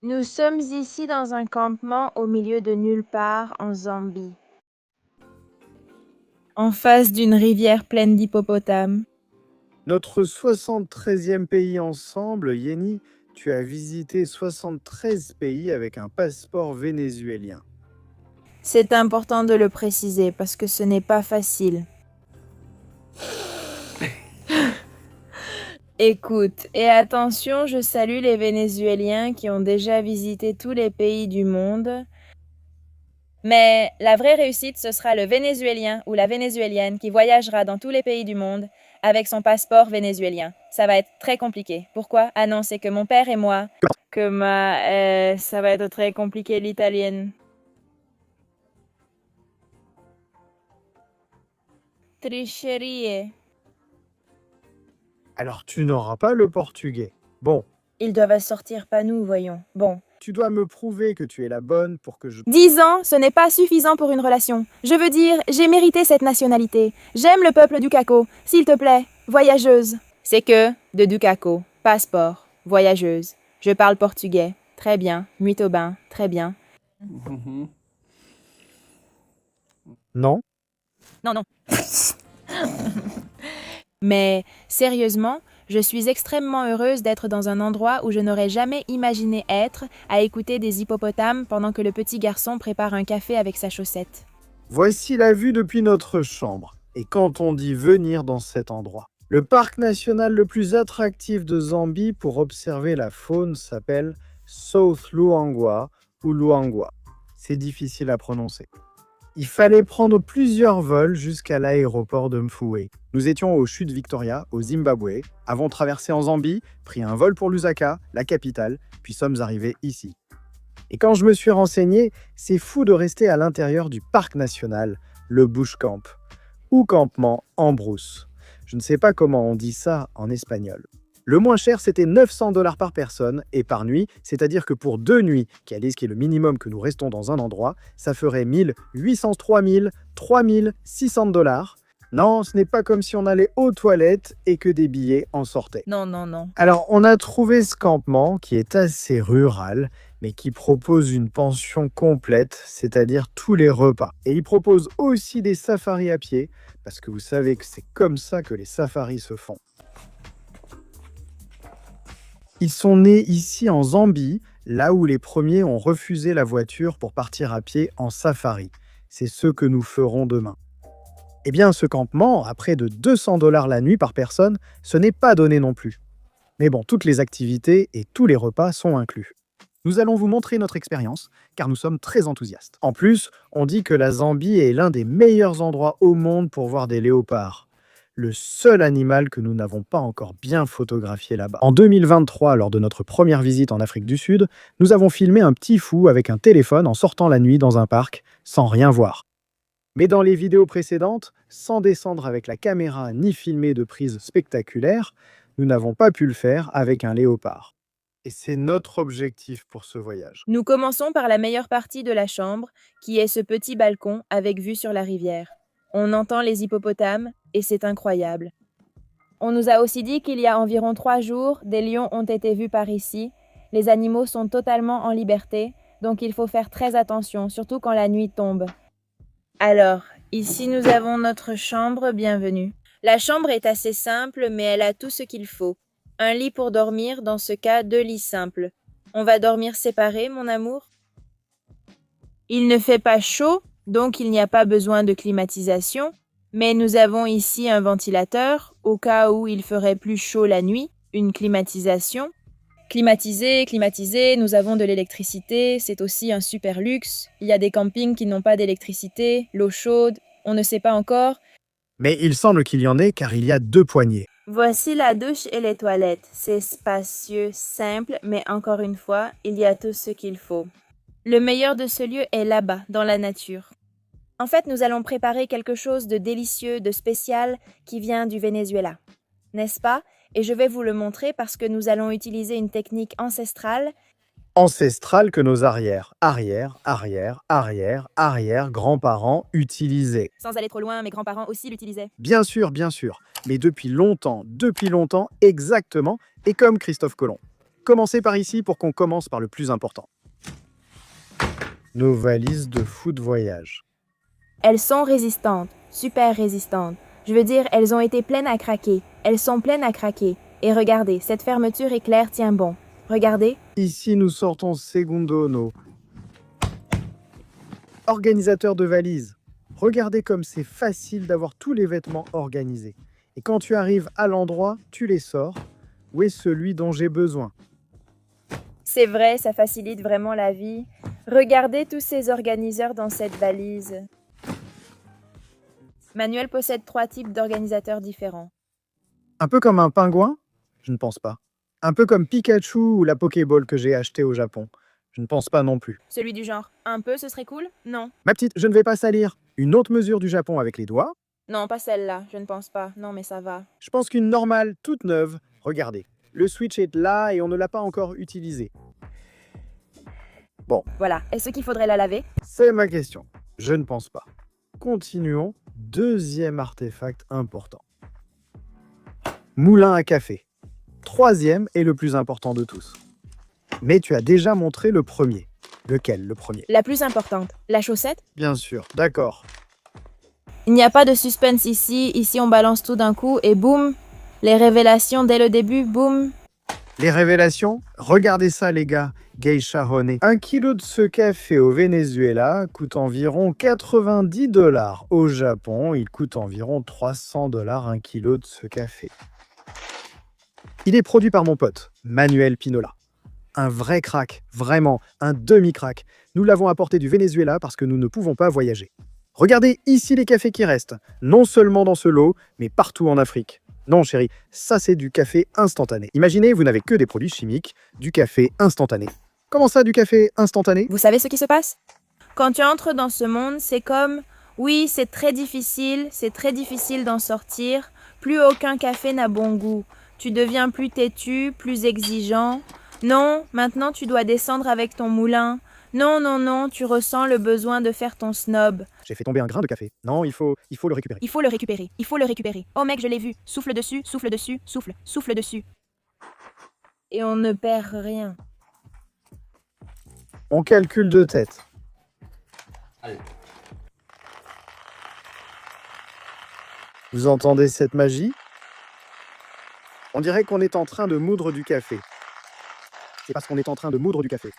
Nous sommes ici dans un campement au milieu de nulle part en Zambie, en face d'une rivière pleine d'hippopotames. Notre 73e pays ensemble, Yeni, tu as visité 73 pays avec un passeport vénézuélien. C'est important de le préciser parce que ce n'est pas facile. Écoute, et attention, je salue les Vénézuéliens qui ont déjà visité tous les pays du monde. Mais la vraie réussite, ce sera le Vénézuélien ou la Vénézuélienne qui voyagera dans tous les pays du monde avec son passeport vénézuélien. Ça va être très compliqué. Pourquoi? Ah non, c'est que mon père et moi, ça va être très compliqué l'italienne. Tricherie. Alors tu n'auras pas le portugais. Bon, Ils doivent sortir, pas nous, voyons. Bon. tu dois me prouver que tu es la bonne pour que je... 10 ans, ce n'est pas suffisant pour une relation. Je veux dire, j'ai mérité cette nationalité. J'aime le peuple du Caco. S'il te plaît, voyageuse. C'est que de Ducaco, passeport, voyageuse. Je parle portugais. Très bien. Nuit au bain. Très bien. Non? Non. Mais sérieusement, je suis extrêmement heureuse d'être dans un endroit où je n'aurais jamais imaginé être, à écouter des hippopotames pendant que le petit garçon prépare un café avec sa chaussette. Voici la vue depuis notre chambre. Et quand on dit venir dans cet endroit, le parc national le plus attractif de Zambie pour observer la faune s'appelle South Luangwa ou Luangwa. C'est difficile à prononcer. Il fallait prendre plusieurs vols jusqu'à l'aéroport de Mfoué. Nous étions aux chutes Victoria, au Zimbabwe, avons traversé en Zambie, pris un vol pour Lusaka, la capitale, puis sommes arrivés ici. Et quand je me suis renseigné, c'est fou de rester à l'intérieur du parc national, le Bush Camp, ou campement en brousse. Je ne sais pas comment on dit ça en espagnol. Le moins cher, c'était 900 $ par personne et par nuit, c'est-à-dire que pour 2 nuits, qui est le minimum que nous restons dans un endroit, ça ferait 1803 3600 $. Non, ce n'est pas comme si on allait aux toilettes et que des billets en sortaient. Non. Alors, on a trouvé ce campement qui est assez rural, mais qui propose une pension complète, c'est-à-dire tous les repas. Et il propose aussi des safaris à pied, parce que vous savez que c'est comme ça que les safaris se font. Ils sont nés ici en Zambie, là où les premiers ont refusé la voiture pour partir à pied en safari. C'est ce que nous ferons demain. Eh bien, ce campement, à près de 200 $ la nuit par personne, ce n'est pas donné non plus. Mais bon, toutes les activités et tous les repas sont inclus. Nous allons vous montrer notre expérience, car nous sommes très enthousiastes. En plus, on dit que la Zambie est l'un des meilleurs endroits au monde pour voir des léopards. Le seul animal que nous n'avons pas encore bien photographié là-bas. En 2023, lors de notre première visite en Afrique du Sud, nous avons filmé un petit fou avec un téléphone en sortant la nuit dans un parc, sans rien voir. Mais dans les vidéos précédentes, sans descendre avec la caméra ni filmer de prises spectaculaires, nous n'avons pas pu le faire avec un léopard. Et c'est notre objectif pour ce voyage. Nous commençons par la meilleure partie de la chambre, qui est ce petit balcon avec vue sur la rivière. On entend les hippopotames et c'est incroyable. On nous a aussi dit qu'il y a environ 3 jours, des lions ont été vus par ici. Les animaux sont totalement en liberté, donc il faut faire très attention, surtout quand la nuit tombe. Alors, ici nous avons notre chambre, bienvenue. La chambre est assez simple, mais elle a tout ce qu'il faut. Un lit pour dormir, dans ce cas 2 lits simples. On va dormir séparés, mon amour? Il ne fait pas chaud, donc il n'y a pas besoin de climatisation, mais nous avons ici un ventilateur, au cas où il ferait plus chaud la nuit, une climatisation. Climatisé, nous avons de l'électricité, c'est aussi un super luxe. Il y a des campings qui n'ont pas d'électricité, l'eau chaude, on ne sait pas encore. Mais il semble qu'il y en ait car il y a 2 poignées. Voici la douche et les toilettes. C'est spacieux, simple, mais encore une fois, il y a tout ce qu'il faut. Le meilleur de ce lieu est là-bas, dans la nature. En fait, nous allons préparer quelque chose de délicieux, de spécial, qui vient du Venezuela. N'est-ce pas? Et je vais vous le montrer parce que nous allons utiliser une technique ancestrale. Ancestrale que nos grands-parents utilisaient. Sans aller trop loin, mes grands-parents aussi l'utilisaient. Bien sûr, mais depuis longtemps, exactement, et comme Christophe Colomb. Commencez par ici pour qu'on commence par le plus important. Nos valises de fou de voyage. Elles sont résistantes, super résistantes. Je veux dire, elles ont été pleines à craquer. Elles sont pleines à craquer. Et regardez, cette fermeture éclair tient bon. Regardez. Ici, nous sortons Segundo, nos organisateurs de valises. Regardez comme c'est facile d'avoir tous les vêtements organisés. Et quand tu arrives à l'endroit, tu les sors. Où est celui dont j'ai besoin? C'est vrai, ça facilite vraiment la vie. Regardez tous ces organiseurs dans cette valise. Manuel possède 3 types d'organisateurs différents. Un peu comme un pingouin? Je ne pense pas. Un peu comme Pikachu ou la Pokéball que j'ai acheté au Japon? Je ne pense pas non plus. Celui du genre, un peu, ce serait cool? Non. Ma petite, je ne vais pas salir. Une autre mesure du Japon avec les doigts? Non, pas celle-là, je ne pense pas. Non, mais ça va. Je pense qu'une normale, toute neuve. Regardez, le switch est là et on ne l'a pas encore utilisé. Voilà. Est-ce qu'il faudrait la laver? C'est ma question. Je ne pense pas. Continuons. Deuxième artefact important. Moulin à café. Troisième et le plus important de tous. Mais tu as déjà montré le premier. Lequel, le premier? La plus importante, la chaussette? Bien sûr, d'accord. Il n'y a pas de suspense ici. Ici, on balance tout d'un coup et boum. Les révélations dès le début, boum. Les révélations? Regardez ça, les gars. Geisha Honey. 1 kilo de ce café au Venezuela coûte environ 90 $. Au Japon, il coûte environ 300 $ 1 kilo de ce café. Il est produit par mon pote, Manuel Pinola. Un vrai crack, vraiment, un demi-crack. Nous l'avons apporté du Venezuela parce que nous ne pouvons pas voyager. Regardez ici les cafés qui restent, non seulement dans ce lot, mais partout en Afrique. Non chérie, ça c'est du café instantané. Imaginez, vous n'avez que des produits chimiques, du café instantané. Comment ça, du café instantané? Vous savez ce qui se passe? Quand tu entres dans ce monde, c'est comme... Oui, c'est très difficile d'en sortir. Plus aucun café n'a bon goût. Tu deviens plus têtu, plus exigeant. Non, maintenant tu dois descendre avec ton moulin. Non, non, non, tu ressens le besoin de faire ton snob. J'ai fait tomber un grain de café. Non, il faut le récupérer. Il faut le récupérer, il faut le récupérer. Oh mec, je l'ai vu. Souffle dessus, souffle dessus, souffle, souffle dessus. Et on ne perd rien. On calcule de tête. Vous entendez cette magie? On dirait qu'on est en train de moudre du café. C'est parce qu'on est en train de moudre du café.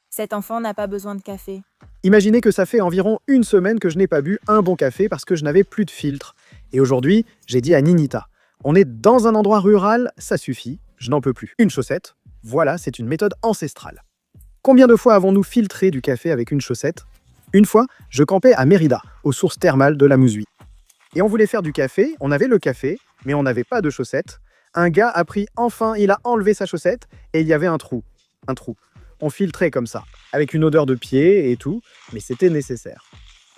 Cet enfant n'a pas besoin de café. Imaginez que ça fait environ une semaine que je n'ai pas bu un bon café parce que je n'avais plus de filtre. Et aujourd'hui, j'ai dit à Ninita, on est dans un endroit rural, ça suffit, je n'en peux plus. Une chaussette, voilà, c'est une méthode ancestrale. Combien de fois avons-nous filtré du café avec une chaussette? Une fois, je campais à Mérida, aux sources thermales de la Mousui. Et on voulait faire du café, on avait le café, mais on n'avait pas de chaussette. Un gars a pris, enfin, il a enlevé sa chaussette et il y avait un trou. Un trou. On filtrait comme ça, avec une odeur de pied et tout, mais c'était nécessaire.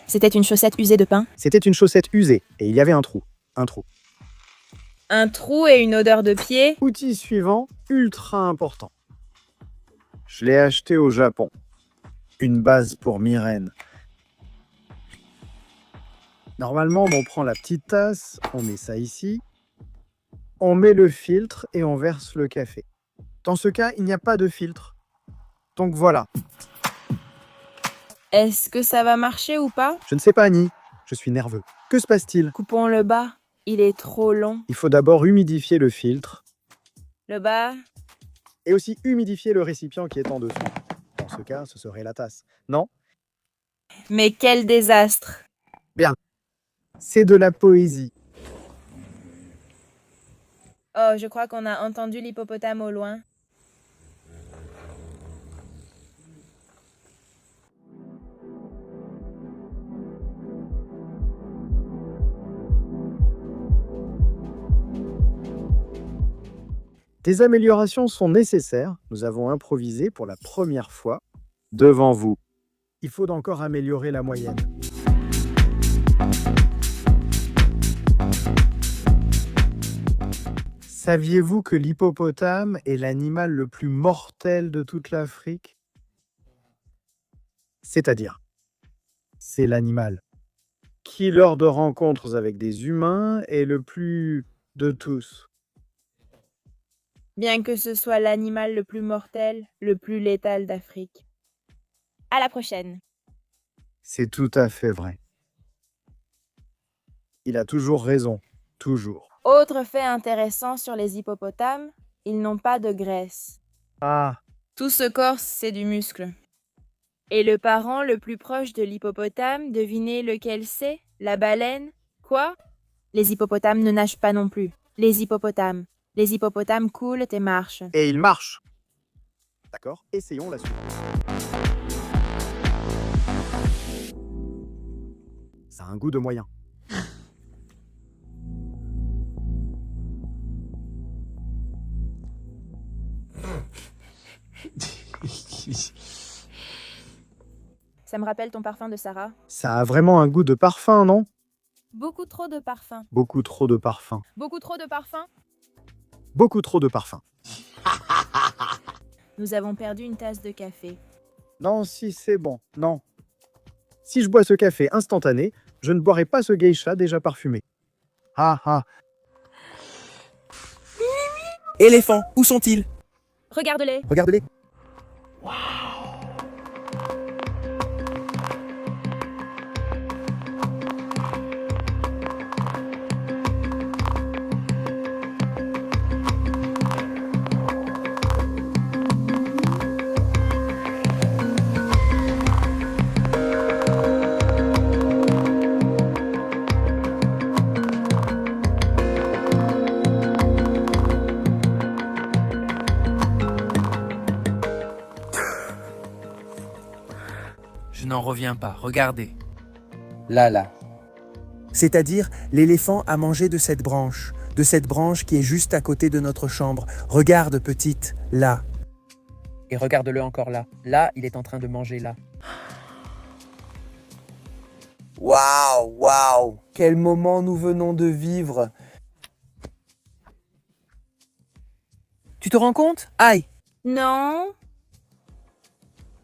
C'était une chaussette usée de pain? C'était une chaussette usée et il y avait un trou. Un trou. Un trou et une odeur de pied? Outil suivant, ultra important. Je l'ai acheté au Japon. Une base pour Myrène. Normalement, on prend la petite tasse, on met ça ici, on met le filtre et on verse le café. Dans ce cas, il n'y a pas de filtre. Donc voilà. Est-ce que ça va marcher ou pas? Je ne sais pas, Annie. Je suis nerveux. Que se passe-t-il? Coupons le bas. Il est trop long. Il faut d'abord humidifier le filtre Le bas? et aussi humidifier le récipient qui est en dessous. Dans ce cas, ce serait la tasse. Non? Mais quel désastre! C'est de la poésie. Oh, je crois qu'on a entendu l'hippopotame au loin. Des améliorations sont nécessaires. Nous avons improvisé pour la première fois devant vous. Il faut encore améliorer la moyenne. Saviez-vous que l'hippopotame est l'animal le plus mortel de toute l'Afrique? C'est-à-dire, c'est l'animal qui, lors de rencontres avec des humains, est le plus de tous. bien que ce soit l'animal le plus mortel, le plus létal d'Afrique. À la prochaine. C'est tout à fait vrai. Il a toujours raison, toujours. Autre fait intéressant sur les hippopotames, ils n'ont pas de graisse. Ah, Tout ce corps, c'est du muscle. Et le parent le plus proche de l'hippopotame, devinez lequel c'est? La baleine? Quoi? Les hippopotames ne nagent pas non plus. Les hippopotames coulent et marchent. et il marche. D'accord, essayons la suite. Ça a un goût de moyen. Ça me rappelle ton parfum de Sarah. Ça a vraiment un goût de parfum, non? Beaucoup trop de parfum. Beaucoup trop de parfum. Beaucoup trop de parfum. Beaucoup trop de parfum. Nous avons perdu une tasse de café. Non, si, c'est bon. Non. Si je bois ce café instantané, je ne boirai pas ce geisha déjà parfumé. Ah ah. Éléphants, où sont-ils? Regarde-les. Regarde-les. Je n'en reviens pas, regardez. Là. C'est-à-dire, l'éléphant a mangé de cette branche qui est juste à côté de notre chambre. Regarde, petite, là. Et regarde-le encore là. Là, il est en train de manger là. Waouh! Quel moment nous venons de vivre! Tu te rends compte? Aïe! Non.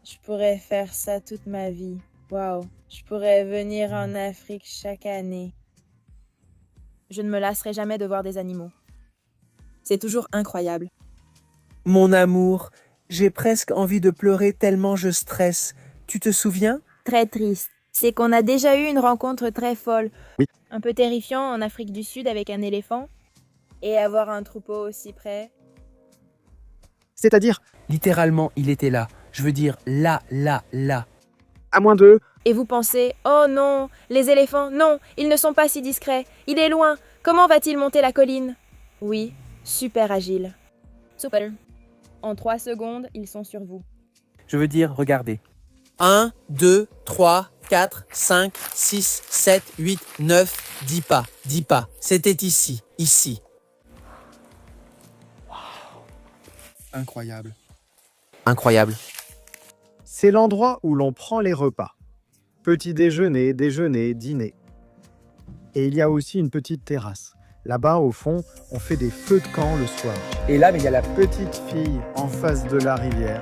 Je pourrais faire ça toute ma vie. Waouh. Je pourrais venir en Afrique chaque année. Je ne me lasserai jamais de voir des animaux. C'est toujours incroyable. Mon amour, j'ai presque envie de pleurer tellement je stresse. Tu te souviens? Très triste. C'est qu'on a déjà eu une rencontre très folle. Oui. Un peu terrifiant en Afrique du Sud avec un éléphant. Et avoir un troupeau aussi près. C'est-à-dire, Littéralement, il était là. Je veux dire, là. à moins de... Et vous pensez, oh non, les éléphants, non, ils ne sont pas si discrets. Il est loin. Comment va-t-il monter la colline? Oui, super agile. Super. En 3 secondes, ils sont sur vous. Je veux dire, regardez. 1, 2, 3, 4, 5, 6, 7, 8, 9, 10 pas. 10 pas. C'était ici. Incroyable. Incroyable. C'est l'endroit où l'on prend les repas. Petit déjeuner, dîner. Et il y a aussi une petite terrasse. Là-bas, au fond, on fait des feux de camp le soir. Et là, il y a la petite fille en face de la rivière.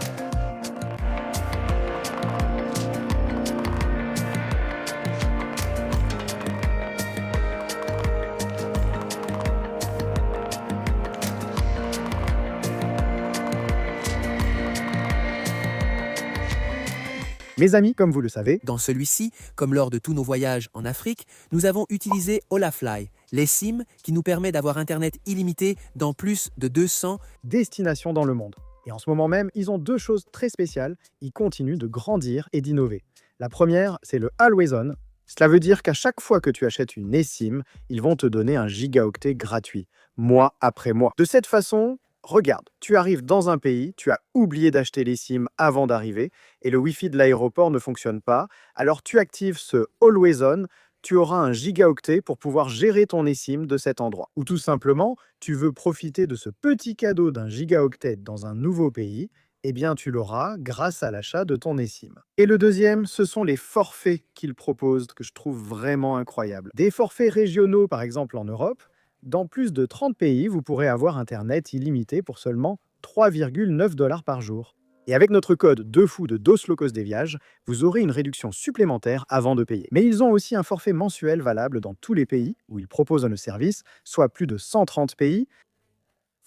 Mes amis, comme vous le savez, Dans celui-ci, comme lors de tous nos voyages en Afrique, nous avons utilisé Olafly, l'eSIM qui nous permet d'avoir Internet illimité dans plus de 200. destinations dans le monde. Et en ce moment même, ils ont 2 choses très spéciales. Ils continuent de grandir et d'innover. La première, c'est le Always On. Cela veut dire qu'à chaque fois que tu achètes une eSIM, ils vont te donner un gigaoctet gratuit, mois après mois. De cette façon, regarde, tu arrives dans un pays, tu as oublié d'acheter l'eSIM avant d'arriver, et le Wi-Fi de l'aéroport ne fonctionne pas, alors tu actives ce Always On, tu auras un gigaoctet pour pouvoir gérer ton eSIM de cet endroit. Ou tout simplement, tu veux profiter de ce petit cadeau d'un gigaoctet dans un nouveau pays, eh bien tu l'auras grâce à l'achat de ton eSIM. Et le deuxième, ce sont les forfaits qu'ils proposent, que je trouve vraiment incroyables. Des forfaits régionaux, par exemple en Europe. Dans plus de 30 pays, vous pourrez avoir Internet illimité pour seulement 3,9 $ par jour. Et avec notre code DEFOU de Dos Locos des Viages, vous aurez une réduction supplémentaire avant de payer. Mais ils ont aussi un forfait mensuel valable dans tous les pays où ils proposent le service, soit plus de 130 pays.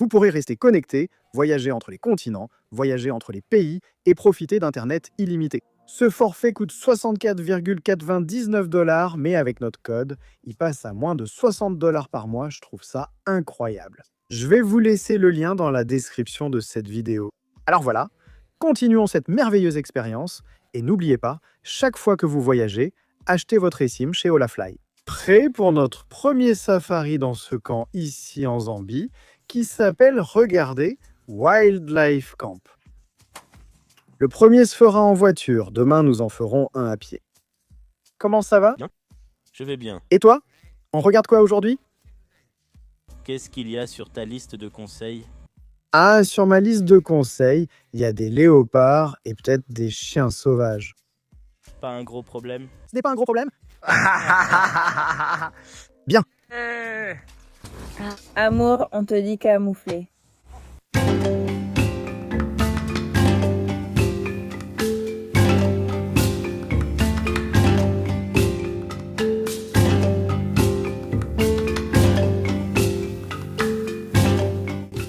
Vous pourrez rester connecté, voyager entre les continents, voyager entre les pays et profiter d'Internet illimité. Ce forfait coûte 64,99 $, mais avec notre code, il passe à moins de 60 $ par mois. Je trouve ça incroyable. Je vais vous laisser le lien dans la description de cette vidéo. Alors voilà, continuons cette merveilleuse expérience et n'oubliez pas, chaque fois que vous voyagez, achetez votre eSIM chez Olafly. Prêt pour notre premier safari dans ce camp ici en Zambie, qui s'appelle, regardez, Wildlife Camp. Le premier se fera en voiture, demain nous en ferons un à pied. Comment ça va? Bien. Je vais bien. Et toi? On regarde quoi aujourd'hui? Qu'est-ce qu'il y a sur ta liste de conseils? Ah, sur ma liste de conseils, il y a des léopards et peut-être des chiens sauvages. Pas un gros problème? Ce n'est pas un gros problème? Bien. Amour, on te dit camoufler.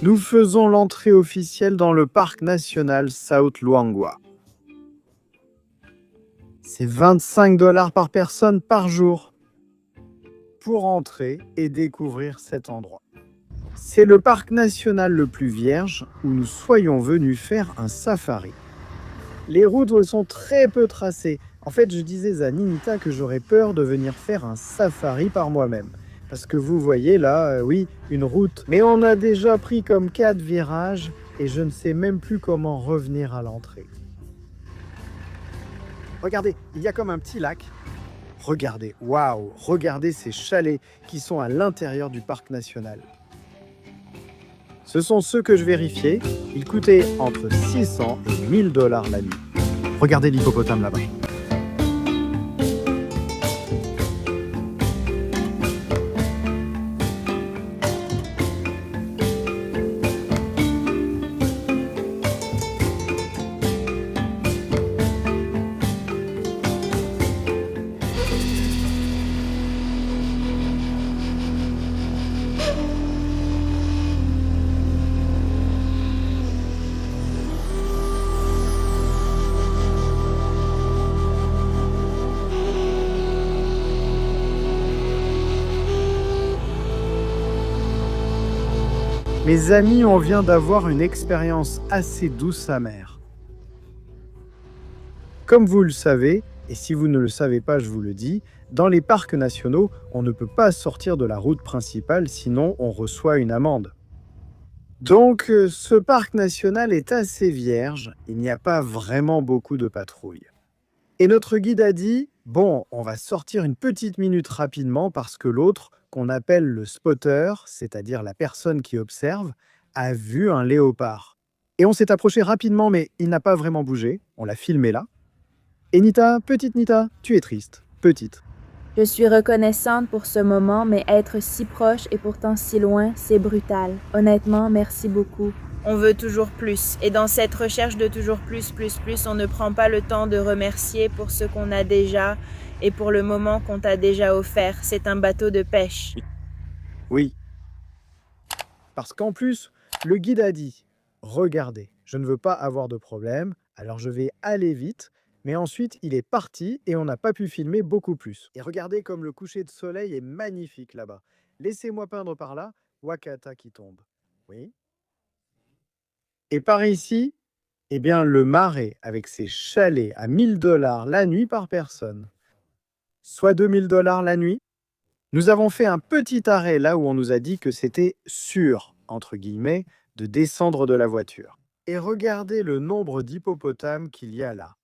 Nous faisons l'entrée officielle dans le parc national South Luangwa. C'est 25 $ par personne par jour pour entrer et découvrir cet endroit. C'est le parc national le plus vierge où nous soyons venus faire un safari. Les routes sont très peu tracées. En fait, je disais à Ninita que j'aurais peur de venir faire un safari par moi-même. Parce que vous voyez là, oui, une route. Mais on a déjà pris comme 4 virages et je ne sais même plus comment revenir à l'entrée. Regardez, il y a comme un petit lac. Regardez, waouh, regardez ces chalets qui sont à l'intérieur du parc national. Ce sont ceux que je vérifiais. Ils coûtaient entre 600 et 1000 $ la nuit. Regardez l'hippopotame là-bas. Mes amis, on vient d'avoir une expérience assez douce amère. Comme vous le savez, et si vous ne le savez pas, je vous le dis, dans les parcs nationaux, on ne peut pas sortir de la route principale, sinon on reçoit une amende. Donc, ce parc national est assez vierge, il n'y a pas vraiment beaucoup de patrouilles. Et notre guide a dit, bon, on va sortir une petite minute rapidement parce que l'autre, qu'on appelle le spotter, c'est-à-dire la personne qui observe, a vu un léopard. Et on s'est approché rapidement, mais il n'a pas vraiment bougé. On l'a filmé là. Et Nita, petite Nita, tu es triste. Petite. Je suis reconnaissante pour ce moment, mais être si proche et pourtant si loin, c'est brutal. Honnêtement, merci beaucoup. On veut toujours plus. Et dans cette recherche de toujours plus, on ne prend pas le temps de remercier pour ce qu'on a déjà et pour le moment qu'on t'a déjà offert. C'est un bateau de pêche. Oui. Parce qu'en plus, le guide a dit, regardez, je ne veux pas avoir de problème, alors je vais aller vite. Mais ensuite, il est parti et on n'a pas pu filmer beaucoup plus. Et regardez comme le coucher de soleil est magnifique là-bas. Laissez-moi peindre par là, Wakata qui tombe. Oui. Et par ici, eh bien, le marais avec ses chalets à 1000 $ la nuit par personne, soit 2000 $ la nuit. Nous avons fait un petit arrêt là où on nous a dit que c'était sûr, entre guillemets, de descendre de la voiture. Et regardez le nombre d'hippopotames qu'il y a là.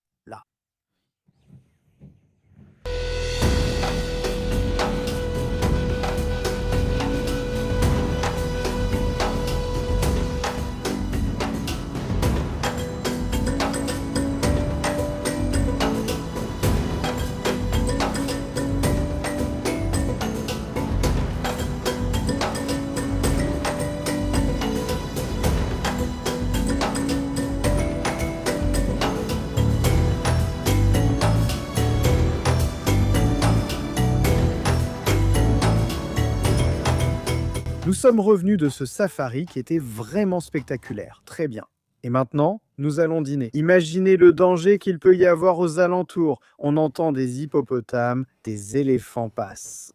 Nous sommes revenus de ce safari qui était vraiment spectaculaire. Très bien. Et maintenant, nous allons dîner. Imaginez le danger qu'il peut y avoir aux alentours. On entend des hippopotames, des éléphants passent.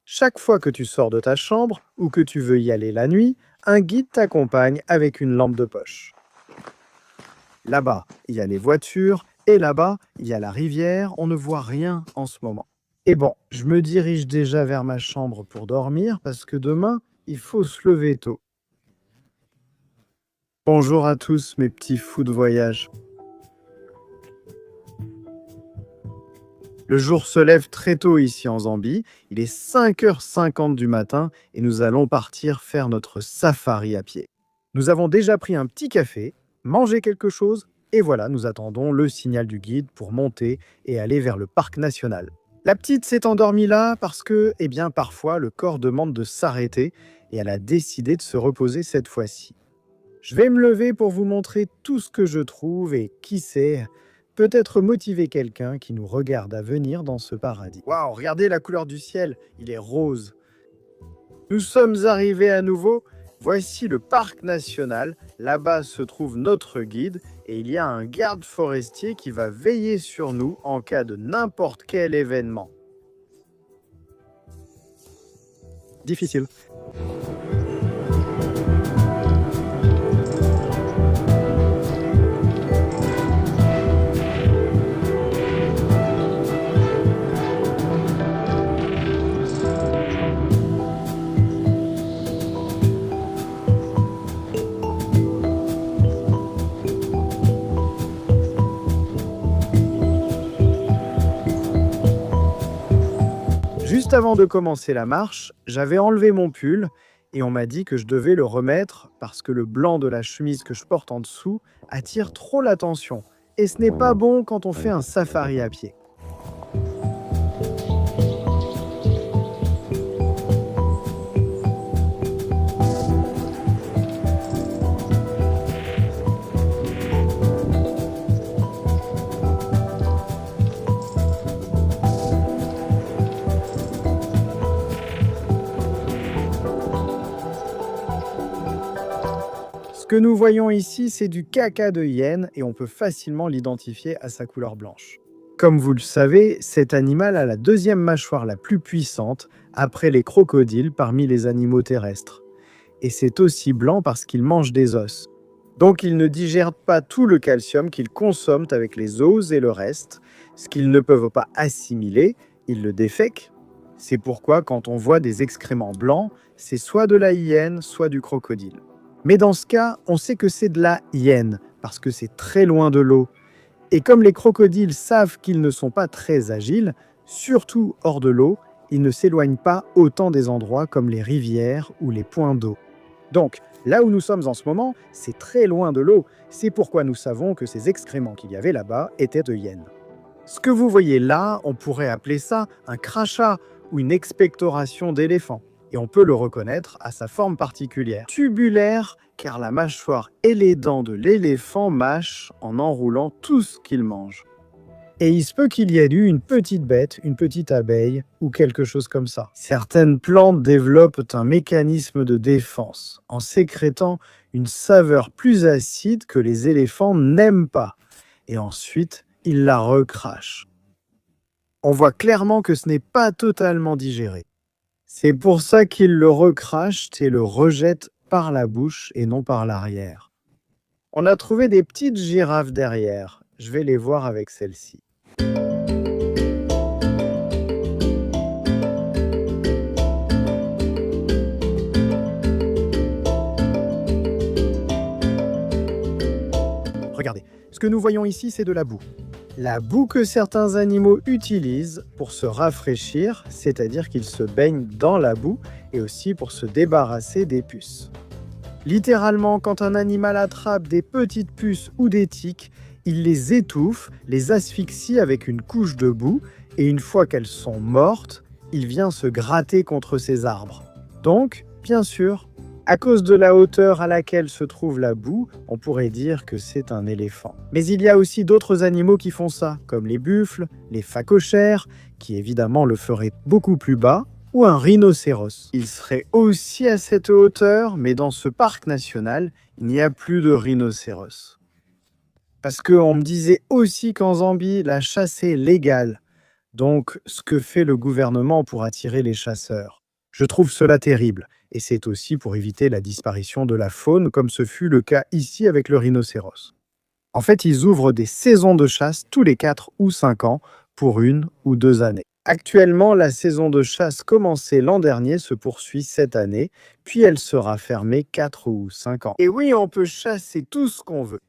Chaque fois que tu sors de ta chambre ou que tu veux y aller la nuit, un guide t'accompagne avec une lampe de poche. Là-bas, il y a les voitures et là-bas, il y a la rivière. On ne voit rien en ce moment. Et bon, je me dirige déjà vers ma chambre pour dormir parce que demain, il faut se lever tôt. Bonjour à tous mes petits fous de voyage. Le jour se lève très tôt ici en Zambie. Il est 5h50 du matin et nous allons partir faire notre safari à pied. Nous avons déjà pris un petit café, mangé quelque chose et voilà, nous attendons le signal du guide pour monter et aller vers le parc national. La petite s'est endormie là parce que, parfois, le corps demande de s'arrêter et elle a décidé de se reposer cette fois-ci. Je vais me lever pour vous montrer tout ce que je trouve et qui sait, peut-être motiver quelqu'un qui nous regarde à venir dans ce paradis. Waouh, regardez la couleur du ciel, il est rose. Nous sommes arrivés à nouveau. Voici le parc national. Là-bas se trouve notre guide et il y a un garde forestier qui va veiller sur nous en cas de n'importe quel événement. Difficile. Juste avant de commencer la marche, j'avais enlevé mon pull et on m'a dit que je devais le remettre parce que le blanc de la chemise que je porte en dessous attire trop l'attention. Et ce n'est pas bon quand on fait un safari à pied. Ce que nous voyons ici, c'est du caca de hyène et on peut facilement l'identifier à sa couleur blanche. Comme vous le savez, cet animal a la deuxième mâchoire la plus puissante après les crocodiles parmi les animaux terrestres. Et c'est aussi blanc parce qu'il mange des os. Donc il ne digère pas tout le calcium qu'ils consomment avec les os et le reste. Ce qu'ils ne peuvent pas assimiler, ils le défèquent. C'est pourquoi quand on voit des excréments blancs, c'est soit de la hyène, soit du crocodile. Mais dans ce cas, on sait que c'est de la hyène, parce que c'est très loin de l'eau. Et comme les crocodiles savent qu'ils ne sont pas très agiles, surtout hors de l'eau, ils ne s'éloignent pas autant des endroits comme les rivières ou les points d'eau. Donc, là où nous sommes en ce moment, c'est très loin de l'eau. C'est pourquoi nous savons que ces excréments qu'il y avait là-bas étaient de hyènes. Ce que vous voyez là, on pourrait appeler ça un crachat ou une expectoration d'éléphant. Et on peut le reconnaître à sa forme particulière. Tubulaire, car la mâchoire et les dents de l'éléphant mâchent en enroulant tout ce qu'il mange. Et il se peut qu'il y ait eu une petite bête, une petite abeille ou quelque chose comme ça. Certaines plantes développent un mécanisme de défense en sécrétant une saveur plus acide que les éléphants n'aiment pas. Et ensuite, ils la recrachent. On voit clairement que ce n'est pas totalement digéré. C'est pour ça qu'ils le recrachent et le rejettent par la bouche et non par l'arrière. On a trouvé des petites girafes derrière. Je vais les voir avec celle-ci. Regardez, ce que nous voyons ici, c'est de la boue. La boue que certains animaux utilisent pour se rafraîchir, c'est-à-dire qu'ils se baignent dans la boue et aussi pour se débarrasser des puces. Littéralement, quand un animal attrape des petites puces ou des tiques, il les étouffe, les asphyxie avec une couche de boue et une fois qu'elles sont mortes, il vient se gratter contre ces arbres. Donc, bien sûr, à cause de la hauteur à laquelle se trouve la boue, on pourrait dire que c'est un éléphant. Mais il y a aussi d'autres animaux qui font ça, comme les buffles, les phacochères, qui évidemment le feraient beaucoup plus bas, ou un rhinocéros. Il serait aussi à cette hauteur, mais dans ce parc national, il n'y a plus de rhinocéros. Parce qu'on me disait aussi qu'en Zambie, la chasse est légale. Donc, ce que fait le gouvernement pour attirer les chasseurs. Je trouve cela terrible. Et c'est aussi pour éviter la disparition de la faune, comme ce fut le cas ici avec le rhinocéros. En fait, ils ouvrent des saisons de chasse tous les 4 ou 5 ans pour 1 ou 2 années. Actuellement, la saison de chasse commencée l'an dernier se poursuit cette année, puis elle sera fermée 4 ou 5 ans. Et oui, on peut chasser tout ce qu'on veut.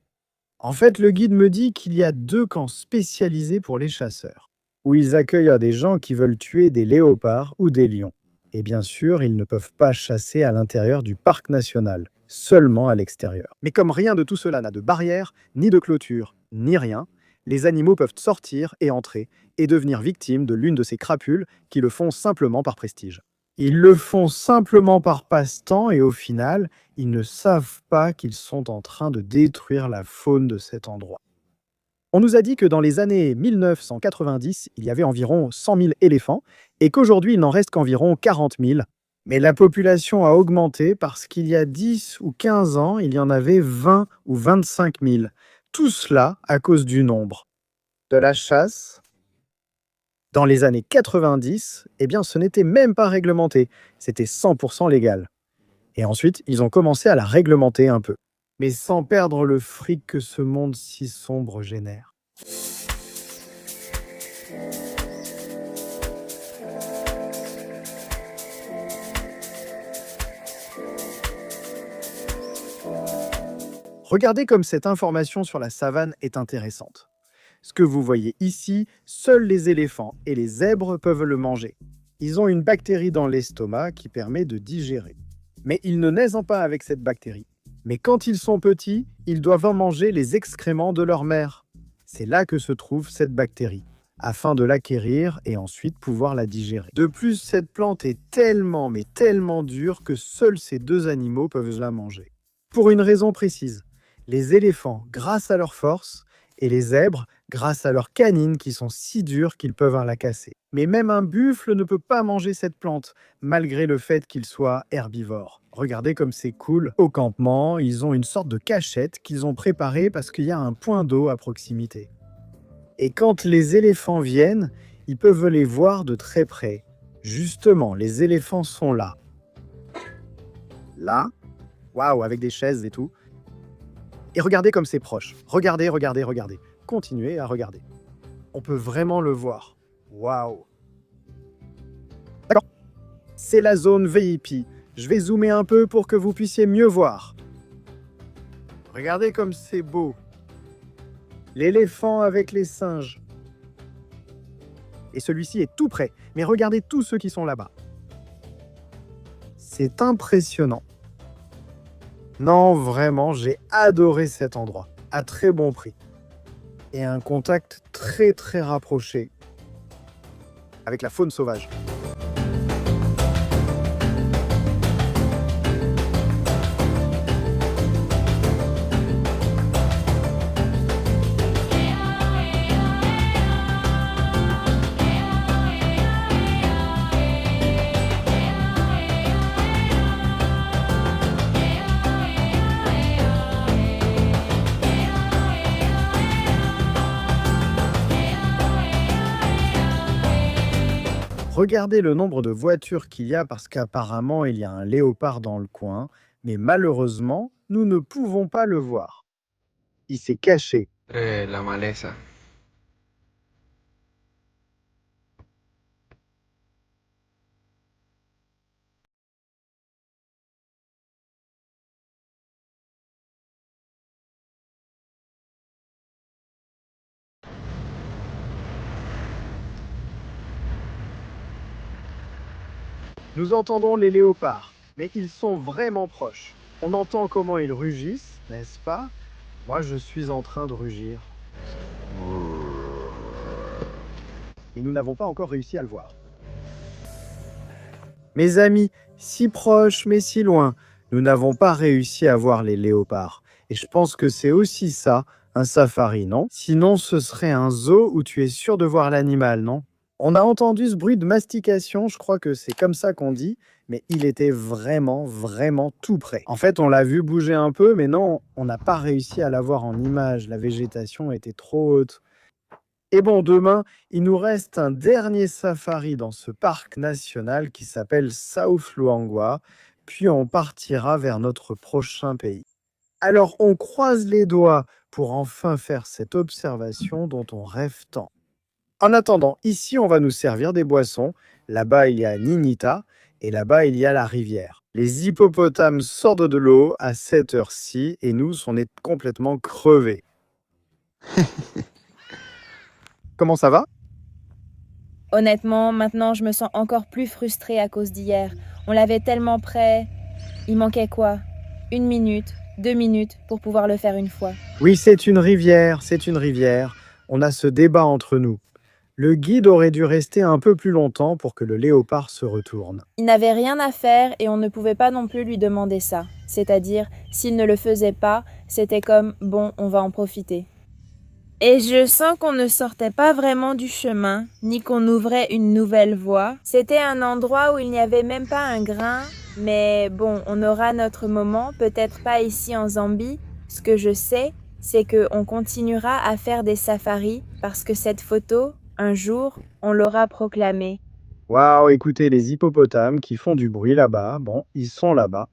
En fait, le guide me dit qu'il y a 2 camps spécialisés pour les chasseurs, où ils accueillent des gens qui veulent tuer des léopards ou des lions. Et bien sûr, ils ne peuvent pas chasser à l'intérieur du parc national, seulement à l'extérieur. Mais comme rien de tout cela n'a de barrière, ni de clôture, ni rien, les animaux peuvent sortir et entrer et devenir victimes de l'une de ces crapules qui le font simplement par prestige. Ils le font simplement par passe-temps et au final, ils ne savent pas qu'ils sont en train de détruire la faune de cet endroit. On nous a dit que dans les années 1990, il y avait environ 100 000 éléphants et qu'aujourd'hui, il n'en reste qu'environ 40 000. Mais la population a augmenté parce qu'il y a 10 ou 15 ans, il y en avait 20 ou 25 000. Tout cela à cause du nombre. De la chasse. Dans les années 90, eh bien, ce n'était même pas réglementé. C'était 100% légal. Et ensuite, ils ont commencé à la réglementer un peu. Mais sans perdre le fric que ce monde si sombre génère. Regardez comme cette information sur la savane est intéressante. Ce que vous voyez ici, seuls les éléphants et les zèbres peuvent le manger. Ils ont une bactérie dans l'estomac qui permet de digérer. Mais ils ne naissent pas avec cette bactérie. Mais quand ils sont petits, ils doivent en manger les excréments de leur mère. C'est là que se trouve cette bactérie, afin de l'acquérir et ensuite pouvoir la digérer. De plus, cette plante est tellement, mais tellement dure que seuls ces 2 animaux peuvent la manger. Pour une raison précise, les éléphants grâce à leur force et les zèbres grâce à leurs canines qui sont si dures qu'ils peuvent la casser. Mais même un buffle ne peut pas manger cette plante, malgré le fait qu'il soit herbivore. Regardez comme c'est cool. Au campement, ils ont une sorte de cachette qu'ils ont préparée parce qu'il y a un point d'eau à proximité. Et quand les éléphants viennent, ils peuvent les voir de très près. Justement, les éléphants sont là. Là. Waouh, avec des chaises et tout. Et regardez comme c'est proche. Regardez, regardez, regardez. Continuez à regarder. On peut vraiment le voir. Waouh. D'accord. C'est la zone VIP. Je vais zoomer un peu pour que vous puissiez mieux voir. Regardez comme c'est beau. L'éléphant avec les singes. Et celui-ci est tout près. Mais regardez tous ceux qui sont là-bas. C'est impressionnant. Non, vraiment, j'ai adoré cet endroit. À très bon prix. Et un contact très très rapproché avec la faune sauvage. Regardez le nombre de voitures qu'il y a parce qu'apparemment il y a un léopard dans le coin, mais malheureusement, nous ne pouvons pas le voir. Il s'est caché. La maleza. Nous entendons les léopards, mais ils sont vraiment proches. On entend comment ils rugissent, n'est-ce pas? Moi, je suis en train de rugir. Et nous n'avons pas encore réussi à le voir. Mes amis, si proches mais si loin, nous n'avons pas réussi à voir les léopards. Et je pense que c'est aussi ça, un safari, non? Sinon, ce serait un zoo où tu es sûr de voir l'animal, non? On a entendu ce bruit de mastication, je crois que c'est comme ça qu'on dit, mais il était vraiment, vraiment tout près. En fait, on l'a vu bouger un peu, mais non, on n'a pas réussi à l'avoir en image. La végétation était trop haute. Et bon, demain, il nous reste un dernier safari dans ce parc national qui s'appelle South Luangwa, puis on partira vers notre prochain pays. Alors, on croise les doigts pour enfin faire cette observation dont on rêve tant. En attendant, ici, on va nous servir des boissons. Là-bas, il y a Ninita et là-bas, il y a la rivière. Les hippopotames sortent de l'eau à cette heure-ci et nous, on est complètement crevés. Comment ça va? Honnêtement, maintenant, je me sens encore plus frustrée à cause d'hier. On l'avait tellement prêt. Il manquait quoi? 1 minute, 2 minutes pour pouvoir le faire une fois. Oui, c'est une rivière, c'est une rivière. On a ce débat entre nous. Le guide aurait dû rester un peu plus longtemps pour que le léopard se retourne. Il n'avait rien à faire et on ne pouvait pas non plus lui demander ça. C'est-à-dire, s'il ne le faisait pas, c'était comme « bon, on va en profiter ». Et je sens qu'on ne sortait pas vraiment du chemin, ni qu'on ouvrait une nouvelle voie. C'était un endroit où il n'y avait même pas un grain, mais bon, on aura notre moment, peut-être pas ici en Zambie. Ce que je sais, c'est qu'on continuera à faire des safaris parce que cette photo, un jour, on l'aura proclamée. Waouh, écoutez les hippopotames qui font du bruit là-bas. Bon, ils sont là-bas.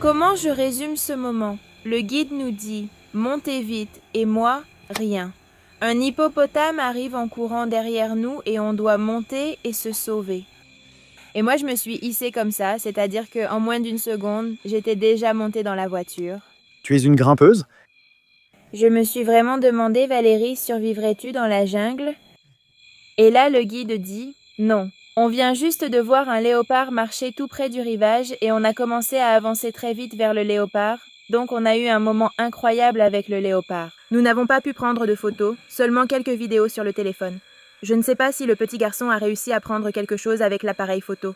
Comment je résume ce moment? Le guide nous dit « montez vite » et moi, rien. Un hippopotame arrive en courant derrière nous et on doit monter et se sauver. Et moi, je me suis hissée comme ça, c'est-à-dire qu'en moins d'une seconde, j'étais déjà montée dans la voiture. Tu es une grimpeuse? Je me suis vraiment demandé, Valérie, survivrais-tu dans la jungle? Et là, le guide dit « non ». On vient juste de voir un léopard marcher tout près du rivage et on a commencé à avancer très vite vers le léopard, donc on a eu un moment incroyable avec le léopard. Nous n'avons pas pu prendre de photos, seulement quelques vidéos sur le téléphone. Je ne sais pas si le petit garçon a réussi à prendre quelque chose avec l'appareil photo.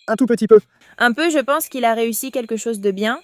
Un tout petit peu. Un peu, je pense qu'il a réussi quelque chose de bien.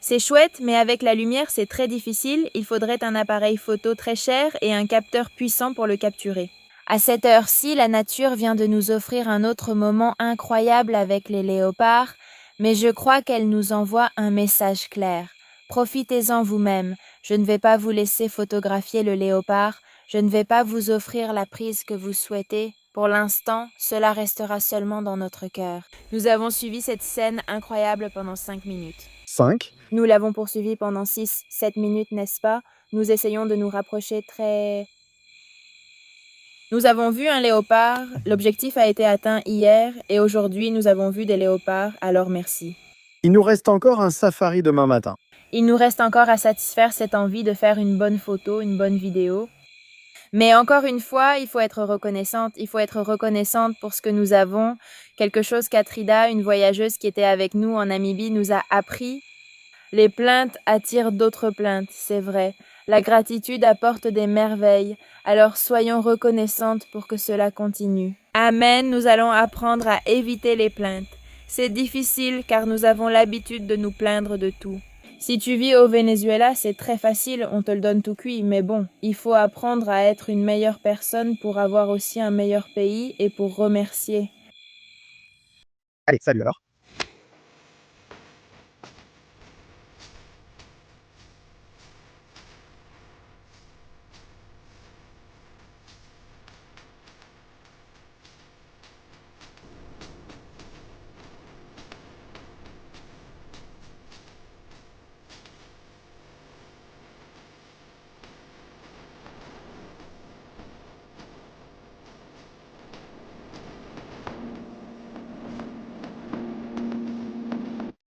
C'est chouette, mais avec la lumière, c'est très difficile. Il faudrait un appareil photo très cher et un capteur puissant pour le capturer. À cette heure-ci, la nature vient de nous offrir un autre moment incroyable avec les léopards, mais je crois qu'elle nous envoie un message clair. Profitez-en vous-même. Je ne vais pas vous laisser photographier le léopard. Je ne vais pas vous offrir la prise que vous souhaitez. Pour l'instant, cela restera seulement dans notre cœur. Nous avons suivi cette scène incroyable pendant 5 minutes. 5. Nous l'avons poursuivi pendant 6-7 minutes, n'est-ce pas? Nous essayons de nous rapprocher très... Nous avons vu un léopard, l'objectif a été atteint hier et aujourd'hui nous avons vu des léopards, alors merci. Il nous reste encore un safari demain matin. Il nous reste encore à satisfaire cette envie de faire une bonne photo, une bonne vidéo. Mais encore une fois, il faut être reconnaissante pour ce que nous avons, quelque chose qu'Atrida, une voyageuse qui était avec nous en Namibie, nous a appris. Les plaintes attirent d'autres plaintes, c'est vrai. La gratitude apporte des merveilles, alors soyons reconnaissantes pour que cela continue. Amen, nous allons apprendre à éviter les plaintes. C'est difficile car nous avons l'habitude de nous plaindre de tout. Si tu vis au Venezuela, c'est très facile, on te le donne tout cuit, mais bon, il faut apprendre à être une meilleure personne pour avoir aussi un meilleur pays et pour remercier. Allez, salut alors.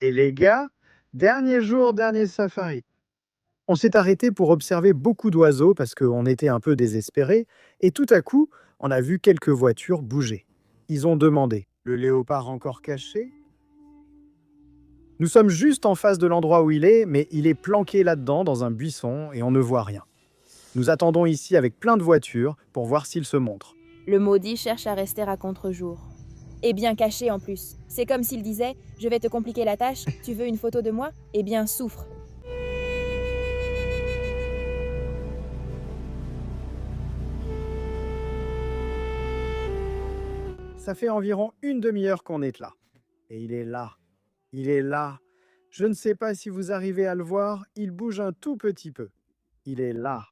Et les gars, dernier jour, dernier safari. On s'est arrêté pour observer beaucoup d'oiseaux parce qu'on était un peu désespérés, et tout à coup, on a vu quelques voitures bouger. Ils ont demandé, le léopard encore caché? Nous sommes juste en face de l'endroit où il est, mais il est planqué là-dedans dans un buisson et on ne voit rien. Nous attendons ici avec plein de voitures pour voir s'il se montre. Le maudit cherche à rester à contre-jour. Et bien caché en plus. C'est comme s'il disait « Je vais te compliquer la tâche, tu veux une photo de moi? Eh bien souffre !» Ça fait environ une demi-heure qu'on est là. Et il est là. Il est là. Je ne sais pas si vous arrivez à le voir, il bouge un tout petit peu. Il est là.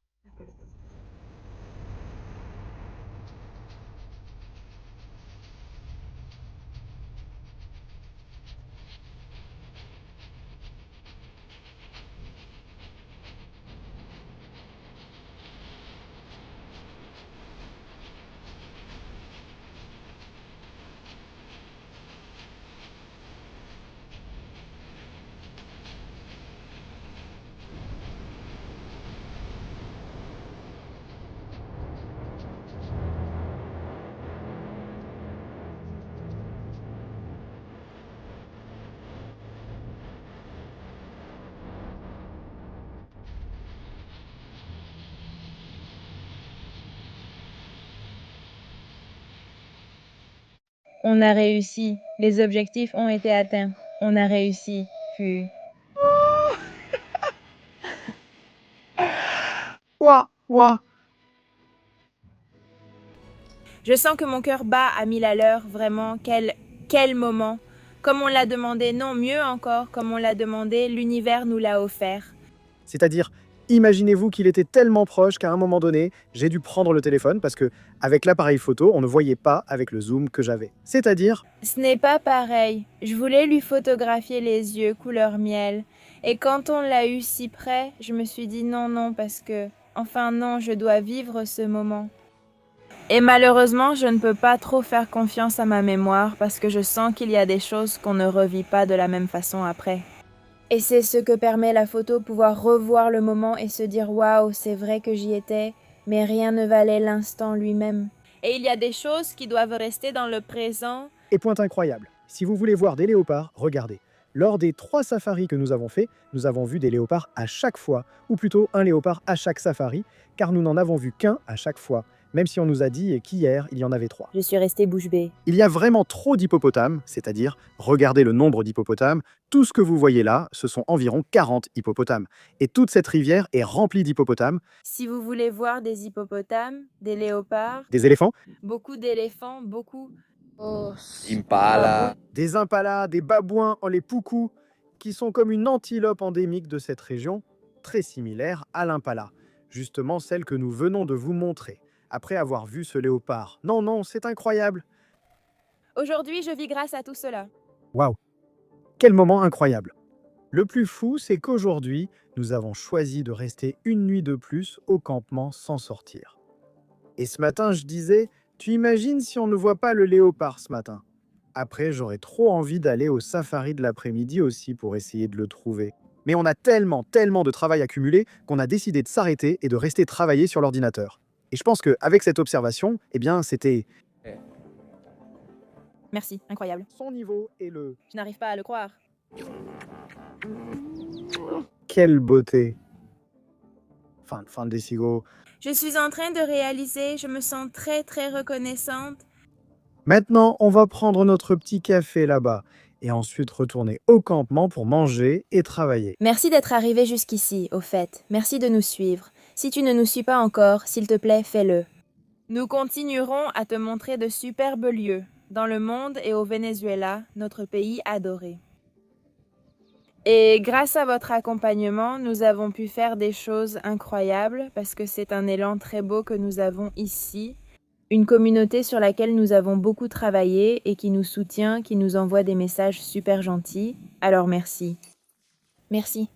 On a réussi. Les objectifs ont été atteints. On a réussi. Ouah, ouah. Je sens que mon cœur bat à 1000 à l'heure, vraiment. Quel moment. Comme on l'a demandé, non, mieux encore, comme on l'a demandé, l'univers nous l'a offert. C'est-à-dire, imaginez-vous qu'il était tellement proche qu'à un moment donné, j'ai dû prendre le téléphone parce que, avec l'appareil photo, on ne voyait pas avec le zoom que j'avais. C'est-à-dire, Ce n'est pas pareil. Je voulais lui photographier les yeux couleur miel. Et quand on l'a eu si près, je me suis dit non, parce que, enfin non, je dois vivre ce moment. Et malheureusement, je ne peux pas trop faire confiance à ma mémoire parce que je sens qu'il y a des choses qu'on ne revit pas de la même façon après. Et c'est ce que permet la photo, pouvoir revoir le moment et se dire « Waouh, c'est vrai que j'y étais, mais rien ne valait l'instant lui-même. » Et il y a des choses qui doivent rester dans le présent. et point incroyable, si vous voulez voir des léopards, regardez. Lors des 3 safaris que nous avons faits, nous avons vu des léopards à chaque fois, ou plutôt un léopard à chaque safari, car nous n'en avons vu qu'un à chaque fois, même si on nous a dit qu'hier, il y en avait 3. Je suis restée bouche bée. Il y a vraiment trop d'hippopotames, c'est-à-dire, regardez le nombre d'hippopotames, tout ce que vous voyez là, ce sont environ 40 hippopotames. Et toute cette rivière est remplie d'hippopotames, Si vous voulez voir des hippopotames, des léopards, des éléphants, beaucoup d'éléphants, beaucoup... Impala. des impalas, des babouins en les poucous, qui sont comme une antilope endémique de cette région, très similaire à l'impala, justement celle que nous venons de vous montrer, après avoir vu ce léopard. Non, c'est incroyable. Aujourd'hui, je vis grâce à tout cela. Waouh! Quel moment incroyable! Le plus fou, c'est qu'aujourd'hui, nous avons choisi de rester une nuit de plus au campement sans sortir. Et ce matin, je disais, tu imagines si on ne voit pas le léopard ce matin? Après, j'aurais trop envie d'aller au safari de l'après-midi aussi pour essayer de le trouver. Mais on a tellement de travail accumulé qu'on a décidé de s'arrêter et de rester travailler sur l'ordinateur. Et je pense qu'avec cette observation, eh bien, c'était Merci, incroyable. son niveau et le... Je n'arrive pas à le croire. Quelle beauté! Fin de Desigo. Je suis en train de réaliser, je me sens très reconnaissante. Maintenant, on va prendre notre petit café là-bas et ensuite retourner au campement pour manger et travailler. Merci d'être arrivé jusqu'ici, au fait. Merci de nous suivre. Si tu ne nous suis pas encore, s'il te plaît, fais-le. Nous continuerons à te montrer de superbes lieux, dans le monde et au Venezuela, notre pays adoré. Et grâce à votre accompagnement, nous avons pu faire des choses incroyables parce que c'est un élan très beau que nous avons ici. Une communauté sur laquelle nous avons beaucoup travaillé et qui nous soutient, qui nous envoie des messages super gentils. Alors merci. Merci.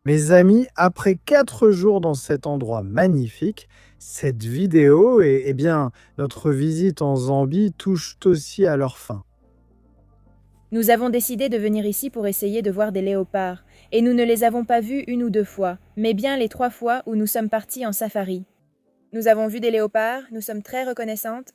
Mes amis, après 4 jours dans cet endroit magnifique, cette vidéo et bien notre visite en Zambie touchent aussi à leur fin. Nous avons décidé de venir ici pour essayer de voir des léopards, et nous ne les avons pas vus 1 ou 2 fois, mais bien les 3 fois où nous sommes partis en safari. Nous avons vu des léopards, nous sommes très reconnaissantes.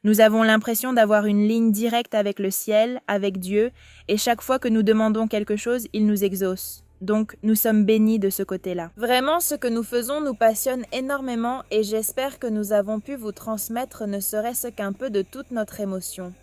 Nous avons l'impression d'avoir une ligne directe avec le ciel, avec Dieu, et chaque fois que nous demandons quelque chose, il nous exauce. Donc, nous sommes bénis de ce côté-là. Vraiment, ce que nous faisons nous passionne énormément et j'espère que nous avons pu vous transmettre ne serait-ce qu'un peu de toute notre émotion.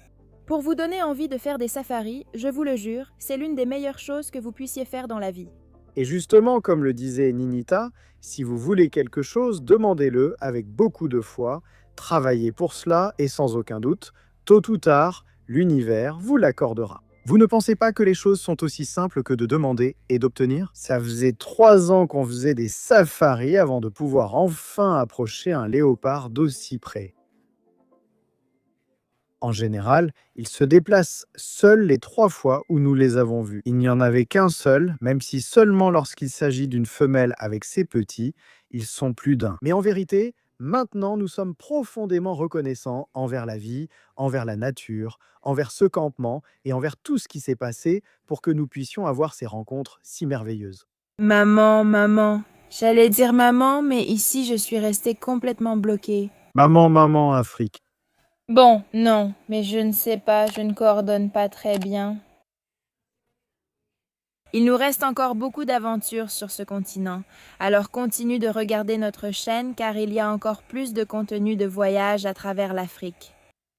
Pour vous donner envie de faire des safaris, je vous le jure, c'est l'une des meilleures choses que vous puissiez faire dans la vie. Et justement, comme le disait Ninita, si vous voulez quelque chose, demandez-le avec beaucoup de foi, travaillez pour cela et sans aucun doute, tôt ou tard, l'univers vous l'accordera. Vous ne pensez pas que les choses sont aussi simples que de demander et d'obtenir? Ça faisait 3 ans qu'on faisait des safaris avant de pouvoir enfin approcher un léopard d'aussi près. En général, ils se déplacent seuls les 3 fois où nous les avons vus. Il n'y en avait qu'un seul, même si seulement lorsqu'il s'agit d'une femelle avec ses petits, ils sont plus d'un. Mais en vérité, maintenant nous sommes profondément reconnaissants envers la vie, envers la nature, envers ce campement et envers tout ce qui s'est passé pour que nous puissions avoir ces rencontres si merveilleuses. Maman. J'allais dire maman, mais ici je suis restée complètement bloquée. Maman, Afrique. Bon, non, mais je ne sais pas, je ne coordonne pas très bien. Il nous reste encore beaucoup d'aventures sur ce continent, alors continue de regarder notre chaîne car il y a encore plus de contenu de voyage à travers l'Afrique.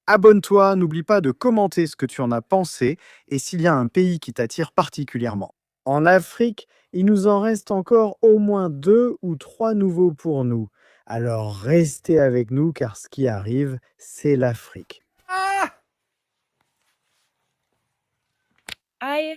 Abonne-toi, n'oublie pas de commenter ce que tu en as pensé et s'il y a un pays qui t'attire particulièrement. En Afrique, il nous en reste encore au moins 2 ou 3 nouveaux pour nous. Alors restez avec nous car ce qui arrive, c'est l'Afrique. Aïe,